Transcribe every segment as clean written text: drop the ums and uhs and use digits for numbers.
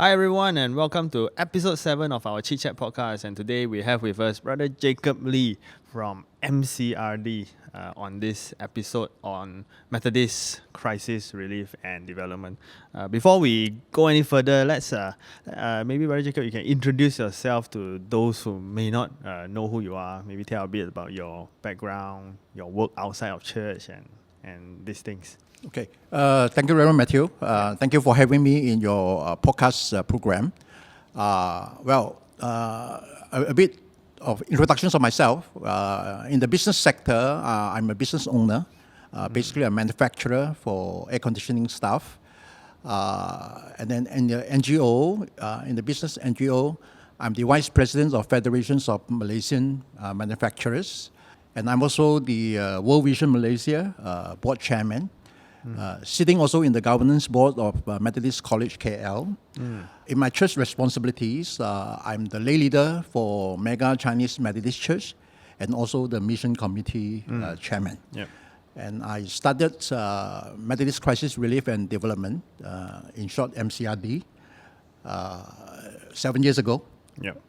Hi everyone and welcome to episode 7 of our Chit-Chat podcast, and today we have with us Brother Jacob Lee from MCRD on this episode on Methodist Crisis Relief and Development. Before we go any further, let's maybe Brother Jacob, you can introduce yourself to those who may not know who you are. Maybe tell a bit about your background, your work outside of church and these things. Okay. Thank you very much, Matthew. Thank you for having me in your podcast program. A bit of introductions of myself. In the business sector, I'm a business owner, basically a manufacturer for air conditioning stuff. And then in the NGO, in the business NGO, I'm the Vice President of Federations of Malaysian Manufacturers. And I'm also the World Vision Malaysia Board Chairman. Sitting also in the governance board of Methodist College KL. In my church responsibilities, I'm the lay leader for Mega Chinese Methodist Church and also the mission committee chairman. Yep. And I started Methodist Crisis Relief and Development, in short MCRD, 7 years ago. Yep.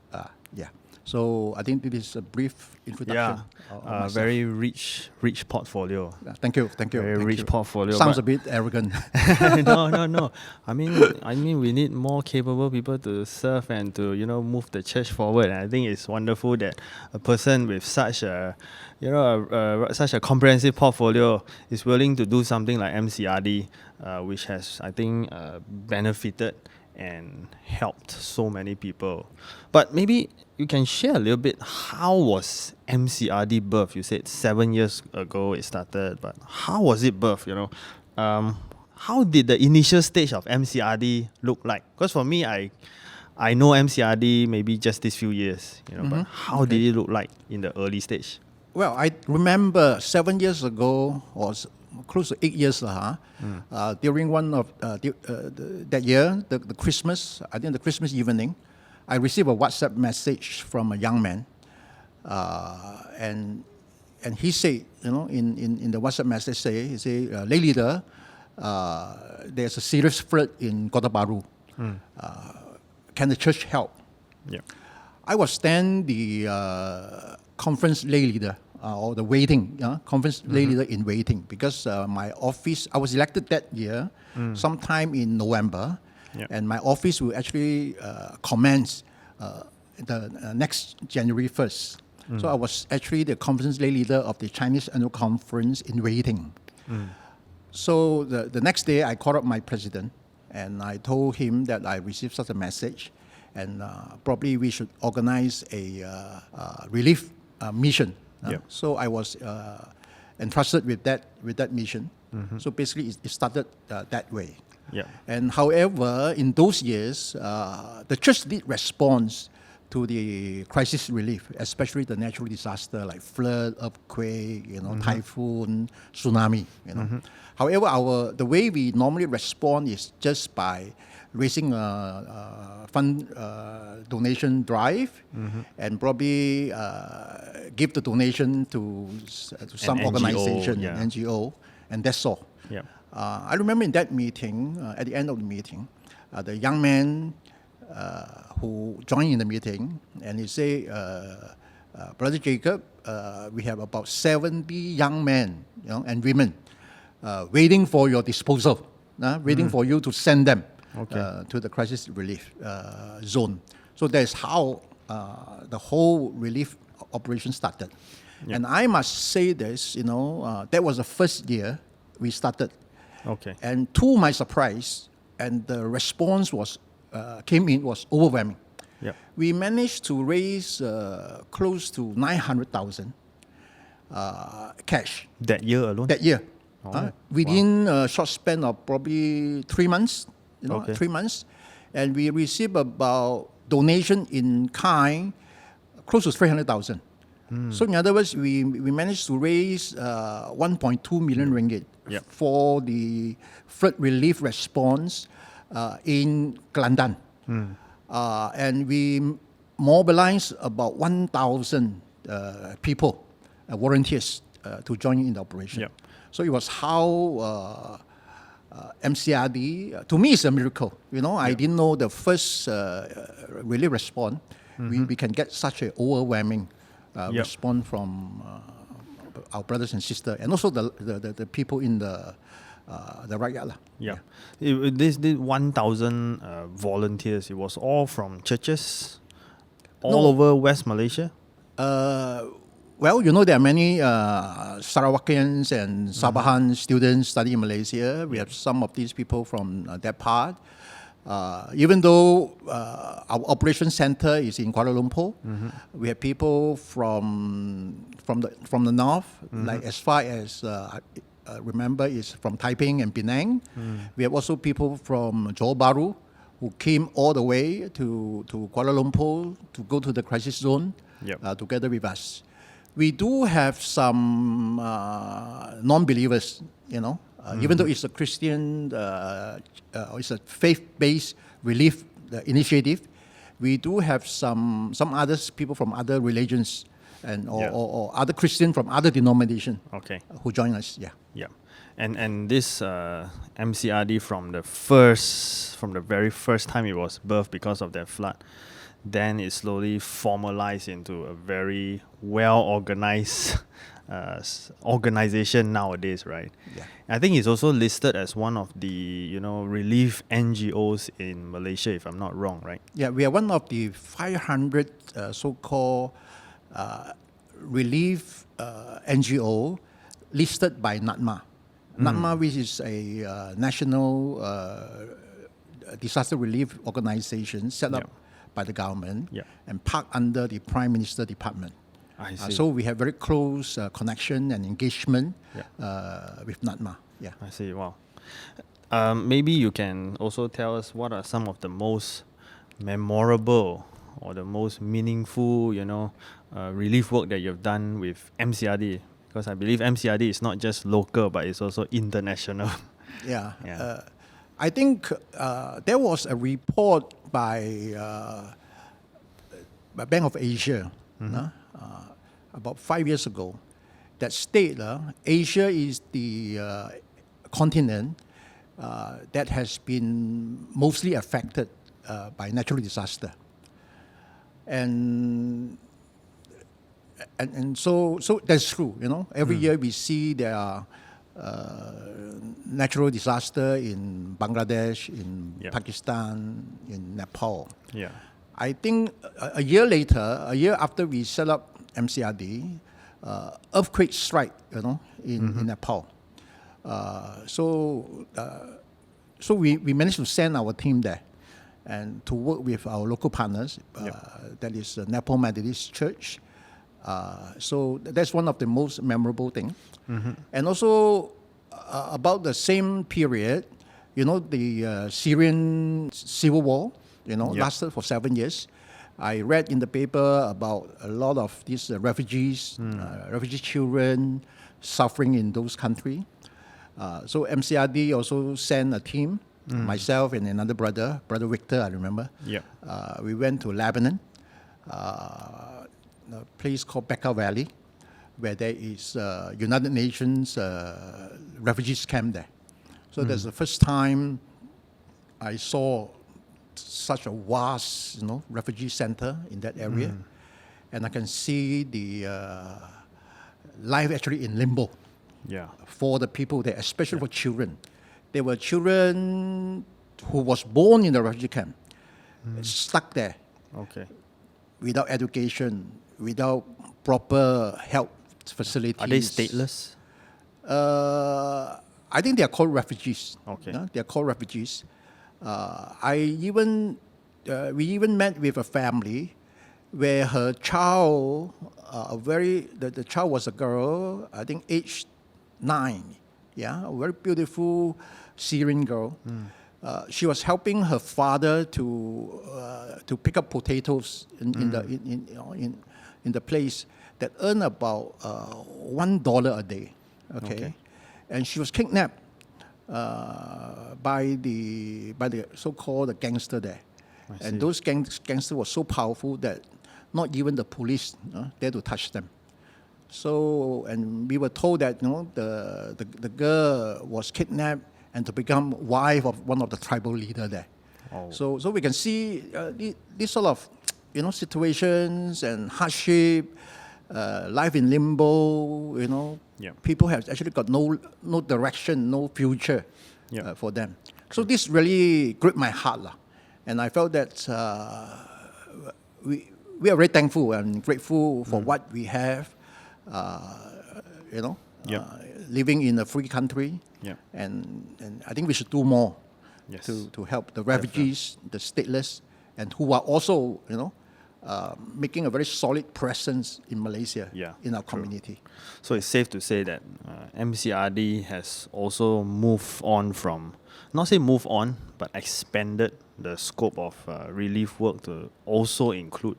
So I think this is a brief introduction. Very rich portfolio. Thank you. Very rich portfolio. Sounds a bit arrogant. No. I mean, we need more capable people to serve and to move the church forward. And I think it's wonderful that a person with such a such a comprehensive portfolio is willing to do something like MCRD, which has, I think, benefited and helped so many people. But maybe you can share a little bit, how was MCRD birthed? You said 7 years ago it started, but how was it birthed? How did the initial stage of MCRD look like? Because for me, I know MCRD maybe just these few years, but how did it look like in the early stage? Well, I remember 7 years ago, or close to 8 years, during one of that year, the Christmas, I think the Christmas evening, I received a WhatsApp message from a young man, and he said, in the WhatsApp message, he said, lay leader, there's a serious flood in Kota Baru. Can the church help? Yeah. I was then the conference lay leader, or the waiting, conference lay leader in waiting, because my office, I was elected that year, sometime in November, and my office will actually commence the next January 1st. So I was actually the conference lay leader of the Chinese Annual Conference in waiting. So the next day, I called up my president, and I told him that I received such a message, and probably we should organize a relief mission. So I was entrusted with that mission. So basically, it started that way. And however, in those years, the church did respond to the crisis relief, especially the natural disaster like flood, earthquake, typhoon, tsunami. However, the way we normally respond is just by raising a fund donation drive, and probably give the donation to some organization, NGO, and that's all. I remember in that meeting, at the end of the meeting, the young man who joined in the meeting, and he said, Brother Jacob, we have about 70 young men and women waiting for your disposal, waiting for you to send them to the crisis relief zone. So that's how the whole relief operation started. And I must say this, that was the first year we started. And to my surprise, and the response came in was overwhelming. We managed to raise close to 900,000 cash. That year alone? That year. Within a short span of probably 3 months. 3 months. And we received about donation in kind close to 300,000. So in other words, we managed to raise 1.2 million ringgit for the flood relief response in Kelantan. And we mobilized about 1,000 people, volunteers, to join in the operation. So it was how MCRD, to me, it's a miracle. I didn't know the first really response. We can get such an overwhelming response from our brothers and sisters, and also the people in the right yard. Yeah. This 1,000 volunteers, it was all from churches all over West Malaysia? Well, there are many Sarawakians and Sabahan students studying in Malaysia. We have some of these people from that part. Even though our operation center is in Kuala Lumpur, we have people from the north, like as far as remember is from Taiping and Penang. We have also people from Johor Bahru who came all the way to Kuala Lumpur to go to the crisis zone together with us. We do have some non-believers, even though it's a Christian, it's a faith-based relief initiative. We do have some other people from other religions or other Christian from other denominations who join us. Yeah. And this MCRD from the very first time it was birthed because of that flood, then it slowly formalized into a very well-organized organization nowadays, right? Yeah. I think it's also listed as one of the relief NGOs in Malaysia, if I'm not wrong, right? Yeah, we are one of the 500 so-called relief NGO listed by NADMA. NADMA, which is a national disaster relief organization set up by the government and parked under the Prime Minister Department. I see. So we have very close connection and engagement with NADMA. Yeah. I see. Wow. Maybe you can also tell us what are some of the most memorable or the most meaningful, relief work that you've done with MCRD. Because I believe MCRD is not just local, but it's also international. Yeah. I think there was a report by Bank of Asia about 5 years ago that state Asia is the continent that has been mostly affected by natural disaster. And so that's true, Every year we see there are natural disaster in Bangladesh, in Pakistan, in Nepal. Yeah. I think a year after we set up MCRD, earthquake strike, in Nepal. So we managed to send our team there and to work with our local partners. That is the Nepal Methodist Church. So that's one of the most memorable things. And also about the same period, the Syrian civil war, lasted for 7 years. I read in the paper about a lot of these refugees, refugee children suffering in those countries. So MCRD also sent a team, myself and another brother Victor, I remember. We went to Lebanon, a place called Bekaa Valley, where there is United Nations refugees camp there. So that's the first time I saw such a vast, refugee center in that area, and I can see the life actually in limbo. For the people there, especially for children. There were children who was born in the refugee camp, stuck there, without education, without proper health facilities. Are they stateless? I think they are called refugees. They are called refugees. We even met with a family where her child, the child was a girl, I think aged 9. A very beautiful Syrian girl. She was helping her father to pick up potatoes in the place that earned about $1 a day. And she was kidnapped by the so-called gangster there. And those gangsters were so powerful that not even the police dared to touch them. So, and we were told that the girl was kidnapped and to become wife of one of the tribal leader there. Oh. So we can see these sort of situations and hardship, life in limbo. Yeah. People have actually got no direction, no future Yeah. for them. So this really gripped my heart, lah. And I felt that we are very thankful and grateful for what we have. Yeah. Living in a free country. Yeah. And I think we should do more. Yes. To help the refugees, the stateless, and who are also, making a very solid presence in Malaysia, in our community. So it's safe to say that MCRD has also moved on from, not say move on, but expanded the scope of relief work to also include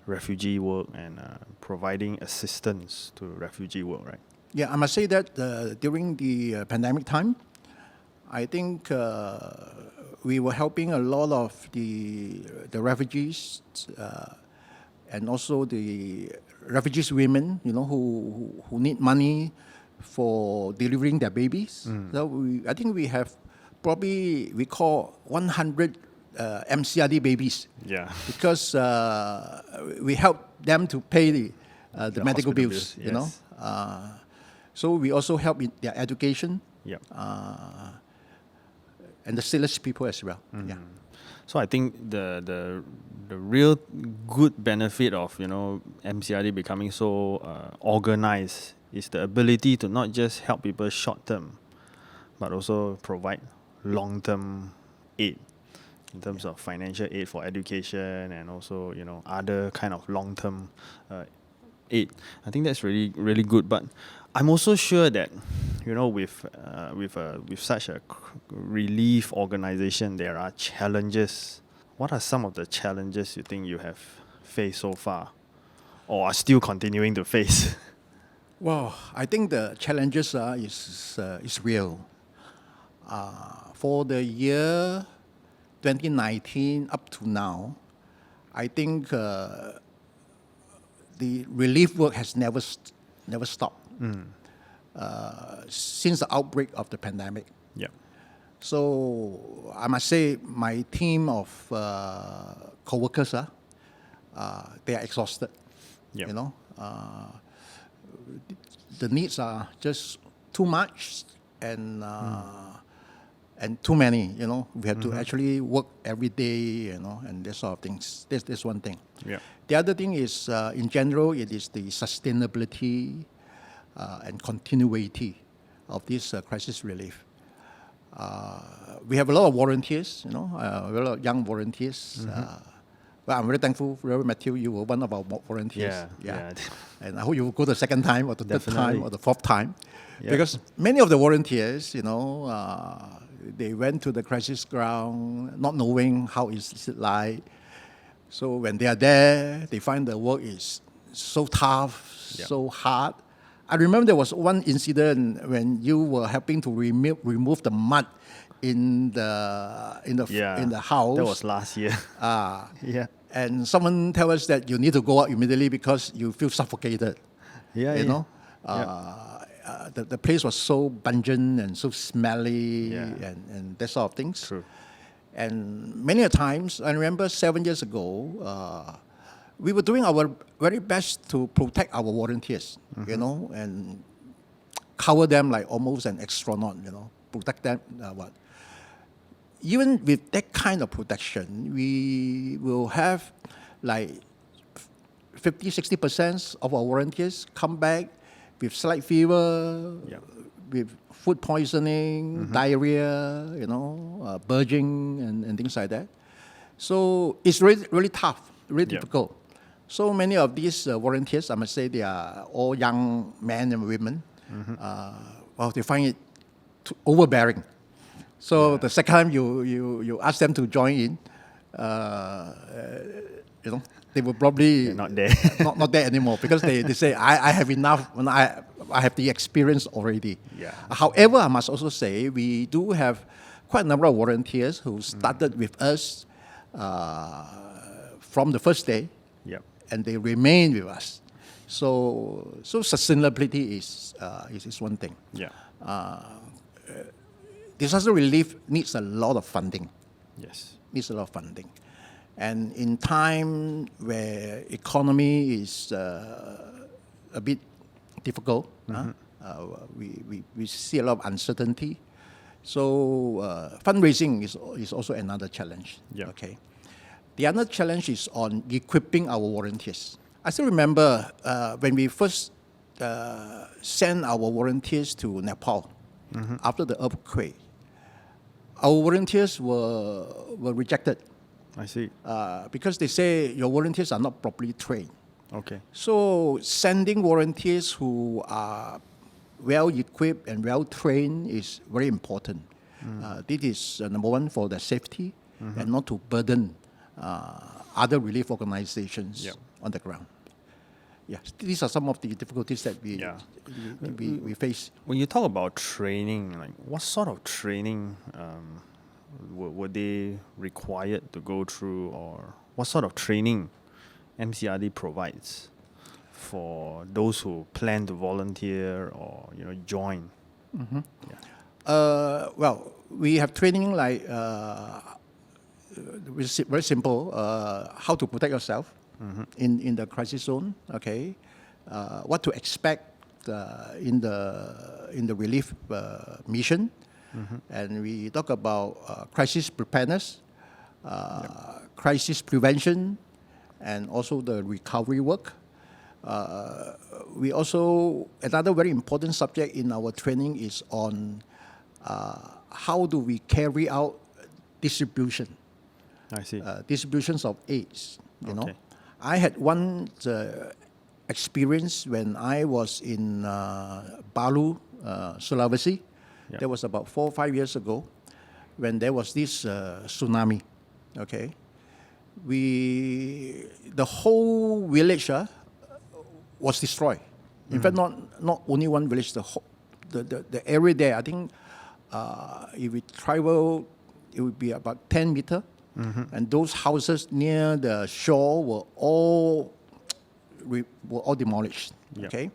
refugee work and providing assistance to refugee work, right? Yeah, I must say that during the pandemic time, I think we were helping a lot of the refugees and also the refugees women, who need money for delivering their babies. So I think we have probably, we call 100 MCRD babies. Yeah. Because we help them to pay the medical hospital bills, bills, So we also help in their education. Yeah. And the stateless people as well. Yeah. So I think the real good benefit of MCRD becoming so organized is the ability to not just help people short term, but also provide long term aid in terms of financial aid for education and also other kind of long term aid. I think that's really really good. But I'm also sure that with such a relief organization, there are challenges. What are some of the challenges you think you have faced so far, or are still continuing to face? Well, I think the challenges is real. For the year 2019 up to now, I think the relief work has never stopped since the outbreak of the pandemic. Yeah. So I must say my team of co-workers, they are exhausted. Yep. The needs are just too much and too many. We have to actually work every day. And that sort of things. That's one thing. Yeah. The other thing is, in general, it is the sustainability and continuity of this crisis relief. We have a lot of volunteers, a lot of young volunteers. But I'm very thankful, Reverend Matthew, you were one of our volunteers. Yeah. And I hope you will go the second time or the third Definitely. time or the fourth time. Yeah. Because many of the volunteers, they went to the crisis ground not knowing how is it like. So when they are there, they find the work is so tough, so hard. I remember there was one incident when you were helping to remove the mud in the house. That was last year. Yeah. And someone tell us that you need to go out immediately because you feel suffocated. Yeah. The place was so pungent and so smelly and that sort of things. True. And many a times, I remember 7 years ago, we were doing our very best to protect our volunteers, and cover them like almost an astronaut, protect them. Even with that kind of protection, we will have like 50-60% of our volunteers come back with slight fever, with food poisoning, diarrhea, purging and things like that. So it's really, really tough, really difficult. So many of these volunteers, I must say, they are all young men and women. They find it overbearing. So the second time you ask them to join in, they will probably not there. not there anymore because they say I have enough when I have the experience already. Yeah. However, I must also say we do have quite a number of volunteers who started with us from the first day. Yep. And they remain with us. So sustainability is one thing. Yeah. disaster relief needs a lot of funding. Yes. Needs a lot of funding. And in time where economy is a bit difficult, we see a lot of uncertainty. So fundraising is also another challenge. Yeah. Okay. The other challenge is on equipping our volunteers. I still remember when we first sent our volunteers to Nepal after the earthquake. Our volunteers were rejected I see. because they say your volunteers are not properly trained. Okay. So sending volunteers who are well equipped and well trained is very important. This is number one for their safety and not to burden other relief organizations Yep. on the ground. Yeah, these are some of the difficulties that we face. When you talk about training, like what sort of training were they required to go through, or what sort of training MCRD provides for those who plan to volunteer or join? Well, we have training like very simple. How to protect yourself in the crisis zone. Okay, what to expect in the relief mission, and we talk about crisis preparedness, crisis prevention, and also the recovery work. We also, another very important subject in our training is on how do we carry out distribution. I see. Distributions of aids. You know, Okay. I had one experience when I was in Palu, Sulawesi. Yeah. That was about 4 or 5 years ago, when there was this tsunami. Okay, the whole village was destroyed. In fact, not only one village, the area there. I think if we travel, it would be about 10 meters. And those houses near the shore were all demolished. Yeah. Okay,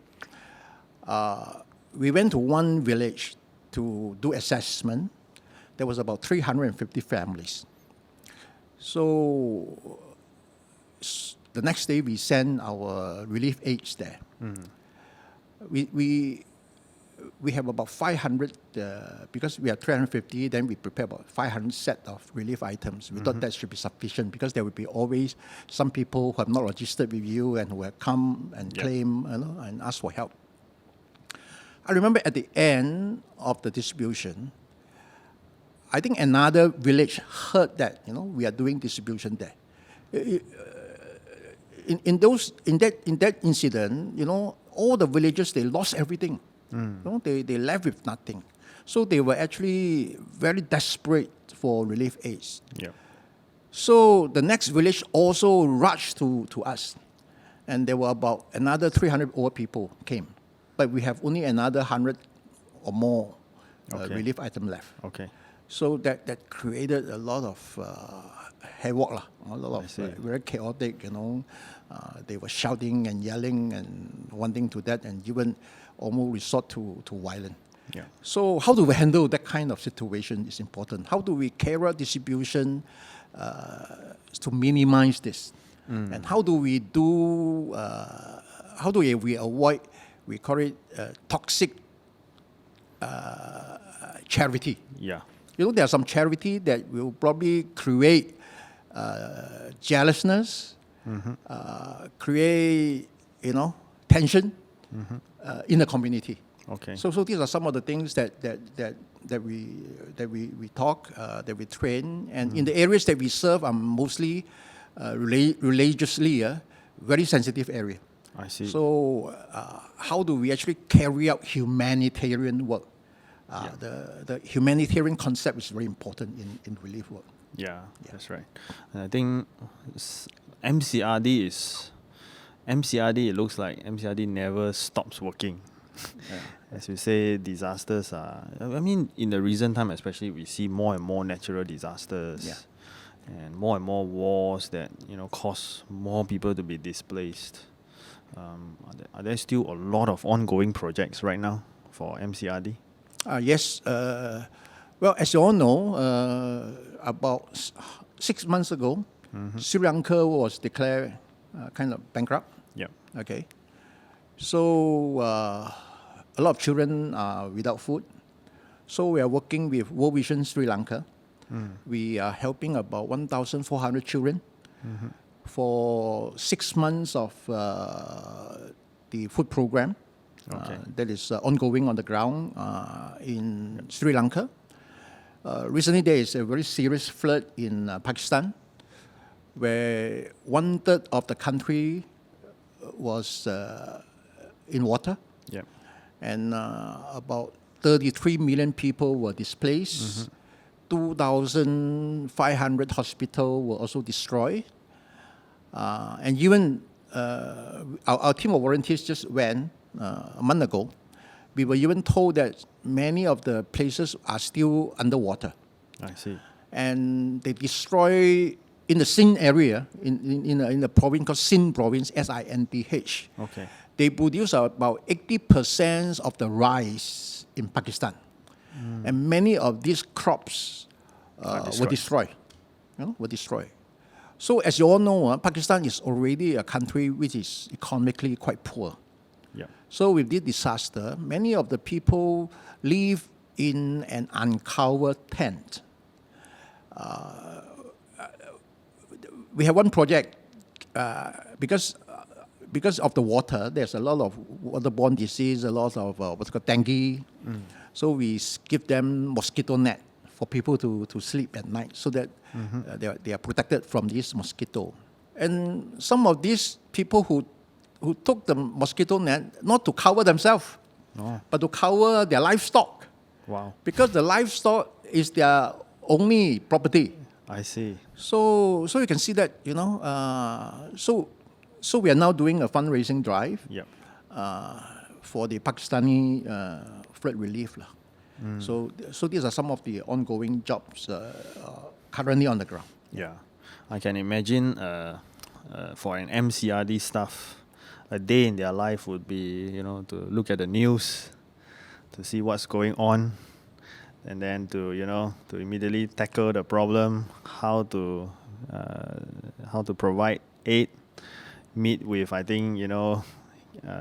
we went to one village to do assessment. There was about 350 families. So the next day we sent our relief aids there. We have about 500, because we have 350, then we prepare about 500 set of relief items. We thought that should be sufficient, because there will be always some people who have not registered with you and who have come and claim, and ask for help. I remember at the end of the distribution, I think another village heard that we are doing distribution there. In that incident, all the villagers, they lost everything. They left with nothing. So they were actually very desperate for relief aids. Yeah. So the next village also rushed to us. And there were about another 300 old people came. But we have only another 100 or more relief item left. Okay. So that created a lot of havoc, a lot of very chaotic, they were shouting and yelling and wanting to that, and even almost resort to violence. Yeah. So how do we handle that kind of situation is important. How do we carry out distribution to minimize this? And how do we avoid, we call it toxic charity. Yeah. There are some charity that will probably create jealousness, create, tension in the community. Okay. So these are some of the things that we talk, that we train, and in the areas that we serve are mostly religiously very sensitive area. I see. So how do we actually carry out humanitarian work? The humanitarian concept is very important in relief work. Yeah, that's right. And I think MCRD, it looks like MCRD never stops working. As you say, disasters are, in the recent time especially, we see more and more natural disasters and more wars that, cause more people to be displaced. Are there still a lot of ongoing projects right now for MCRD? Yes. Well, as you all know, about 6 months ago, Sri Lanka was declared kind of bankrupt. Yep. Okay. So a lot of children are without food. So we are working with World Vision Sri Lanka. We are helping about 1,400 children for 6 months of the food program that is ongoing on the ground in Sri Lanka. Recently, there is a very serious flood in Pakistan, where 1/3 of the country was in water, Yep. and about 33 million people were displaced. 2,500 hospitals were also destroyed. And even our team of volunteers just went a month ago. We were even told that many of the places are still underwater. I see. And they destroy in the Sindh area, in the province called Sindh province, SINDH. Okay. They produce about 80% of the rice in Pakistan. And many of these crops were destroyed. Were destroyed. So as you all know, Pakistan is already a country which is economically quite poor. Yep. So with this disaster, many of the people live in an uncovered tent. We have one project because of the water. There's a lot of waterborne disease, a lot of what's called dengue. So we give them mosquito net for people to sleep at night, so that they are protected from this mosquito. And some of these people who took the mosquito net not to cover themselves, but to cover their livestock. Wow. Because the livestock is their only property. I see. So you can see that, so we are now doing a fundraising drive Yep. for the Pakistani flood relief. So these are some of the ongoing jobs currently on the ground. Yeah. I can imagine for an MCRD staff, a day in their life would be, to look at the news, to see what's going on, and then to immediately tackle the problem, how to provide aid, meet with, I think,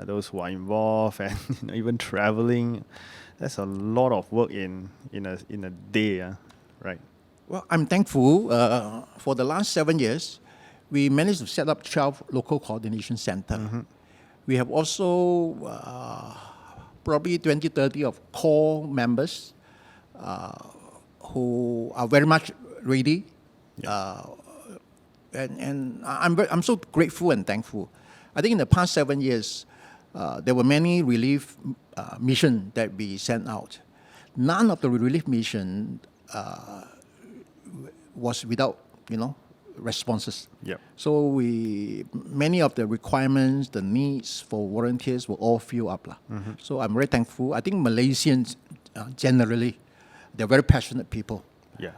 those who are involved, and even traveling. That's a lot of work in a day, right? Well, I'm thankful. For the last 7 years, we managed to set up 12 local coordination centers. We have also probably 20, 30 of core members who are very much ready. And I'm so grateful and thankful. I think in the past 7 years, there were many relief missions that we sent out. None of the relief mission was without, responses. Yep. So many of the requirements, the needs for volunteers were all filled up. So I'm very thankful. I think Malaysians generally, they're very passionate people. Yeah.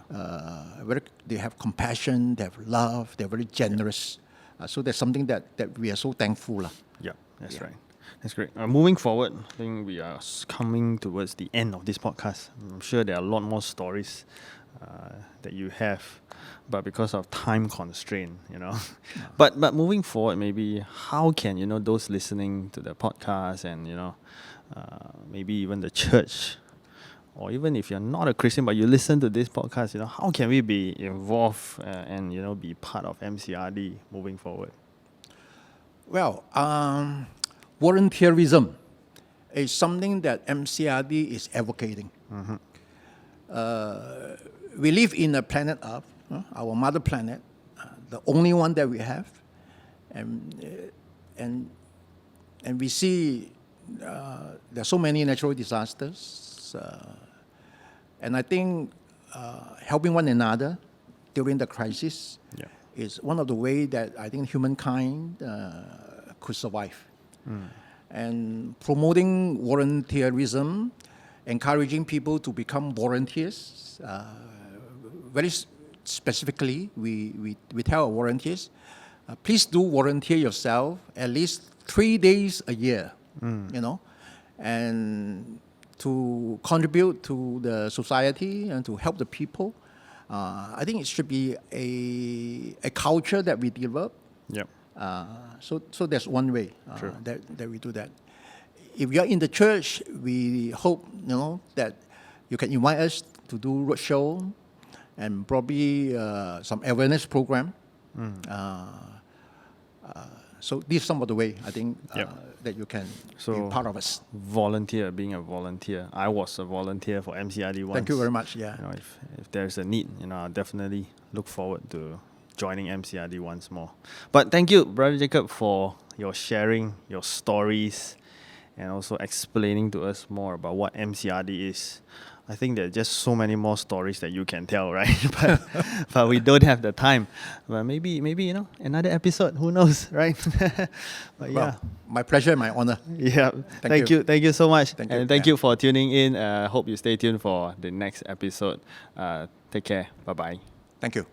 They have compassion, they have love, they're very generous. So that's something that we are so thankful. Yeah, that's right. That's great. Moving forward, I think we are coming towards the end of this podcast. I'm sure there are a lot more stories that you have, but because of time constraint, But moving forward, maybe how can those listening to the podcast and maybe even the church, or even if you're not a Christian but you listen to this podcast, how can we be involved and be part of MCRD moving forward? Well, volunteerism is something that MCRD is advocating. We live in a planet Earth, our mother planet, the only one that we have, and we see there are so many natural disasters, and I think helping one another during the crisis is one of the ways that I think humankind could survive. And promoting volunteerism, encouraging people to become volunteers. Very specifically, we tell our volunteers, please do volunteer yourself at least 3 days a year, and to contribute to the society and to help the people. I think it should be a culture that we develop. Yep. So that's one way True. that we do that. If you are in the church, we hope that you can invite us to do roadshow and probably some awareness program. So this is some of the way I think that you can be part of us. Being a volunteer. I was a volunteer for MCRD once. Thank you very much. Yeah. If there's a need, I'll definitely look forward to joining MCRD once more. But thank you, Brother Jacob, for your sharing your stories and also explaining to us more about what MCRD is. I think there are just so many more stories that you can tell, right? but we don't have the time. But maybe another episode. Who knows, right? But well, my pleasure and my honor. Yeah. Thank you so much. Thank you for tuning in. Hope you stay tuned for the next episode. Take care. Bye bye. Thank you.